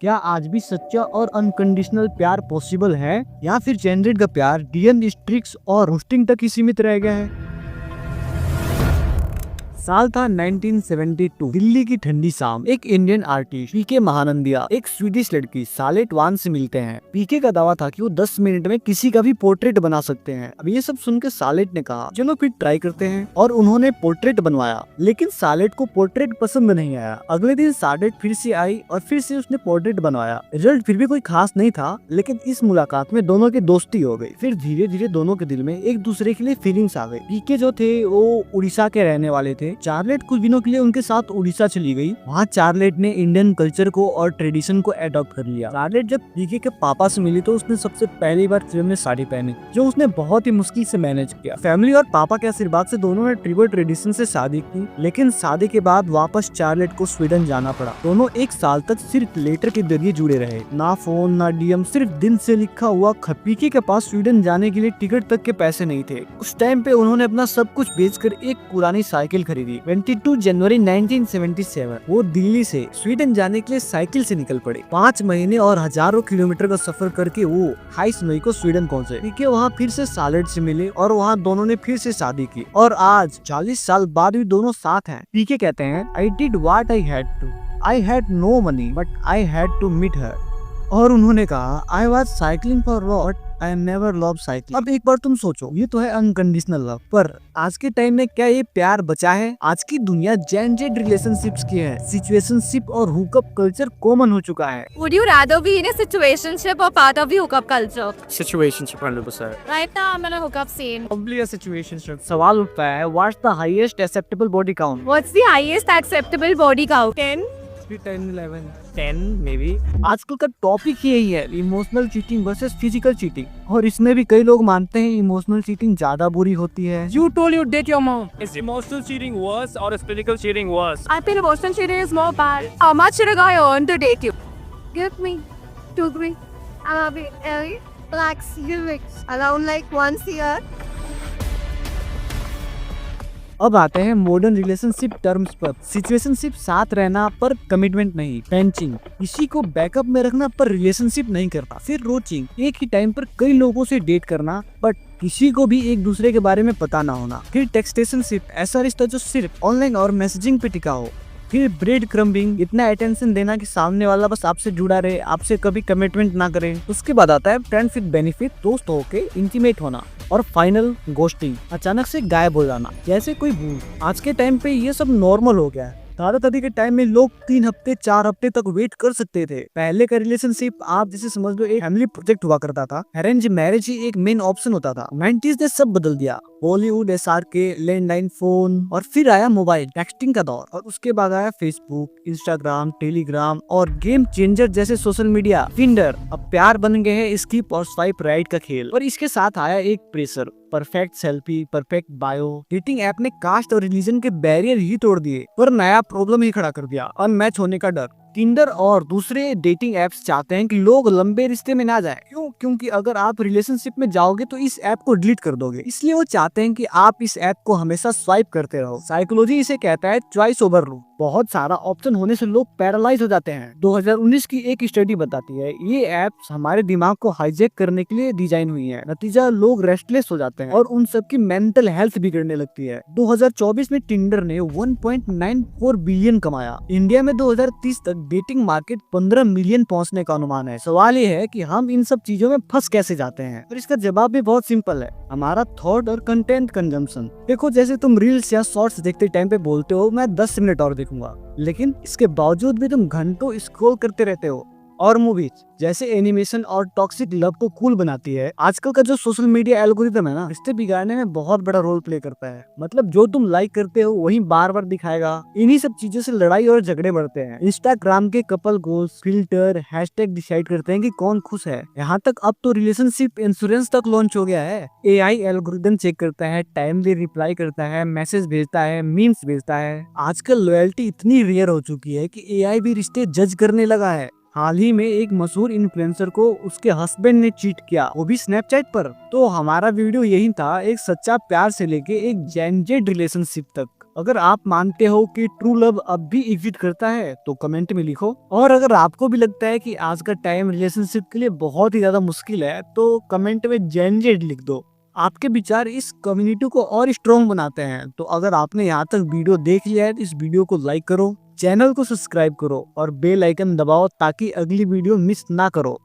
क्या आज भी सच्चा और अनकंडीशनल प्यार पॉसिबल है, या फिर जेनरेट का प्यार डीएन स्ट्रिक्स और रोस्टिंग तक ही सीमित रह गया है? साल था 1972। दिल्ली की ठंडी शाम। एक इंडियन आर्टिस्ट पीके महानंदिया एक स्वीडिश लड़की सालेट वान से मिलते हैं। पीके का दावा था कि वो 10 मिनट में किसी का भी पोर्ट्रेट बना सकते हैं। अब ये सब सुनकर सालेट ने कहा चलो फिर ट्राई करते हैं, और उन्होंने पोर्ट्रेट बनवाया। लेकिन सालेट को पोर्ट्रेट पसंद नहीं आया। अगले दिन सालेट फिर से आई और फिर से उसने पोर्ट्रेट बनवाया। रिजल्ट फिर भी कोई खास नहीं था, लेकिन इस मुलाकात में दोनों की दोस्ती हो गई। फिर धीरे धीरे दोनों के दिल में एक दूसरे के लिए फीलिंग्स आ गई। पीके जो थे वो उड़ीसा के रहने वाले थे। चार्लेट कुछ दिनों के लिए उनके साथ उड़ीसा चली गई। वहाँ चार्लेट ने इंडियन कल्चर को और ट्रेडिशन को अडॉप्ट कर लिया। चार्लेट जब पीके के पापा से मिली तो उसने सबसे पहली बार फिल्म में साड़ी पहनी, जो उसने बहुत ही मुश्किल से मैनेज किया। फैमिली और पापा के आशीर्वाद से दोनों ने ट्रिबल ट्रेडिशन से शादी की, लेकिन शादी के बाद वापस चार्लेट को स्वीडन जाना पड़ा। दोनों एक साल तक सिर्फ लेटर के जरिए जुड़े रहे, ना फोन ना डीएम, सिर्फ दिन से लिखा हुआ खत। पीके के पास स्वीडन जाने के लिए टिकट तक के पैसे नहीं थे। उस टाइम पे उन्होंने अपना सब कुछ बेचकर एक पुरानी साइकिल खरीदी। 22 जनवरी 1977 वो दिल्ली से स्वीडन जाने के लिए साइकिल से निकल पड़े। 5 महीने और हजारों किलोमीटर का सफर करके वो 28 मई को स्वीडन पहुंचे। पीके वहाँ फिर से सालेट से मिले और वहाँ दोनों ने फिर से शादी की, और आज 40 साल बाद भी दोनों साथ हैं। पीके कहते हैं I did what I had to, I had no money but I had to meet her. और उन्होंने कहा I was cycling for what I never love cycle. अब एक बार तुम सोचो, ये तो है अनकंडीशनल लव, पर आज के टाइम में क्या ये प्यार बचा है? आज की दुनिया जेंडर्ड रिलेशनशिप्स की है। सिचुएशनशिप और हुकअप कल्चर कॉमन हो चुका है। Would you rather be in a situationship or part of the hookup culture? Situationship 100%. Right now, I'm in a hookup scene. Probably a situationship. सवाल उठता है, what's the highest acceptable body count? What's the highest acceptable body count? 10? 10, 11, 10 maybe. आजकल का topic यही है, emotional cheating versus physical cheating, और इसमें भी कई लोग मानते हैं इमोशनल चीटिंग ज्यादा बुरी होती है। You told you date your mom. Is emotional cheating worse or is physical cheating worse? I feel emotional cheating is more bad. How much should a guy earn to date you? Give me 2, 3. I'll be like civics around like once a year. अब आते हैं modern relationship terms पर। Situationship साथ रहना पर commitment नहीं, पेंचिंग किसी को बैकअप में रखना पर रिलेशनशिप नहीं करना, फिर रोचिंग एक ही टाइम पर कई लोगों से डेट करना बट किसी को भी एक दूसरे के बारे में पता ना होना, फिर टेक्सटेशनशिप ऐसा रिश्ता जो सिर्फ ऑनलाइन और मैसेजिंग पे टिका हो, फिर ब्रेड क्रम्बिंग इतना अटेंशन देना कि सामने वाला बस आपसे जुड़ा रहे, आपसे कभी कमिटमेंट ना करे। उसके बाद आता है फ्रेंड विद बेनिफिट, दोस्त होके इंटीमेट होना, और फाइनल गोस्टिंग, अचानक से गायब हो जाना जैसे कोई भूल। आज के टाइम पे ये सब नॉर्मल हो गया है। दादा दादी के टाइम में लोग 3 हफ्ते 4 हफ्ते तक वेट कर सकते थे। पहले का रिलेशनशिप आप जैसे समझ लो एक फैमिली प्रोजेक्ट हुआ करता था। अरेंज मैरिज ही एक मेन ऑप्शन होता था। 90s ने सब बदल दिया। बॉलीवुड, SRK, लैंडलाइन फोन, और फिर आया मोबाइल टेक्सटिंग का दौर, और उसके बाद आया फेसबुक, इंस्टाग्राम, टेलीग्राम और गेम चेंजर जैसे सोशल मीडिया, टिंडर। अब प्यार बन गए हैं स्किप और स्वाइप राइट का खेल। और इसके साथ आया एक pressure, perfect selfie, perfect bio. Dating app ने कास्ट और रिलीजन के बैरियर ही तोड़ दिए, पर नया प्रॉब्लम ही खड़ा कर दिया, अनमैच होने का डर। टिंडर और दूसरे डेटिंग एप्स चाहते हैं कि लोग लंबे रिश्ते में ना जाएं। क्यों? क्योंकि अगर आप रिलेशनशिप में जाओगे तो इस ऐप को डिलीट कर दोगे, इसलिए वो चाहते हैं कि आप इस ऐप को हमेशा स्वाइप करते रहो। साइकोलॉजी इसे कहता है चॉइस ओवर रूल। बहुत सारा ऑप्शन होने से लोग पैरालाइज हो जाते हैं। 2019 की एक स्टडी बताती है ये ऐप्स हमारे दिमाग को हाईजैक करने के लिए डिजाइन हुई है। नतीजा, लोग रेस्टलेस हो जाते हैं और उन सबकी मेंटल हेल्थ बिगड़ने लगती है। 2024 में टिंडर ने 1.94 बिलियन कमाया। इंडिया में 2030 तक डेटिंग मार्केट 15 मिलियन पहुंचने का अनुमान है। सवाल ये है कि हम इन सब चीजों में फंस कैसे जाते हैं, और इसका जवाब भी बहुत सिंपल है, हमारा थॉट और कंटेंट कंजम्पशन। देखो, जैसे तुम रील्स या शॉर्ट्स देखते टाइम पे बोलते हो मैं 10 मिनट और देखूंगा, लेकिन इसके बावजूद भी तुम घंटों स्क्रॉल करते रहते हो। और मूवीज जैसे एनिमेशन और टॉक्सिक लव को कूल बनाती है। आजकल का जो सोशल मीडिया एल्गोरिथम है ना, रिश्ते बिगाड़ने में बहुत बड़ा रोल प्ले करता है। मतलब जो तुम लाइक करते हो वही बार बार दिखाएगा। इन्हीं सब चीजों से लड़ाई और झगड़े बढ़ते हैं। इंस्टाग्राम के couple goals, filter, hashtag decide करते हैं कि कौन खुश है। यहाँ तक अब तो रिलेशनशिप इंश्योरेंस तक लॉन्च हो गया है। AI एल्गोरिथम चेक करता है, टाइमली रिप्लाई करता है, मैसेज भेजता है, मीम्स भेजता है। आजकल लॉयल्टी इतनी रेयर हो चुकी है कि AI भी रिश्ते जज करने लगा है। हाल ही में एक मशहूर इन्फ्लुएंसर को उसके हस्बैंड ने चीट किया, वो भी स्नैपचैट पर। तो हमारा वीडियो यही था, एक सच्चा प्यार से लेके एक जेनजेड रिलेशनशिप तक। अगर आप मानते हो कि ट्रू लव अब भी एग्जिस्ट करता है तो कमेंट में लिखो। और अगर आपको भी लगता है कि आज का टाइम रिलेशनशिप के लिए बहुत ही ज्यादा मुश्किल है तो कमेंट में जेन जेड लिख दो। आपके विचार इस कम्युनिटी को और स्ट्रॉन्ग बनाते हैं। तो अगर आपने यहाँ तक वीडियो देख लिया है तो इस वीडियो को लाइक करो, चैनल को सब्सक्राइब करो और बेल आइकन दबाओ ताकि अगली वीडियो मिस ना करो।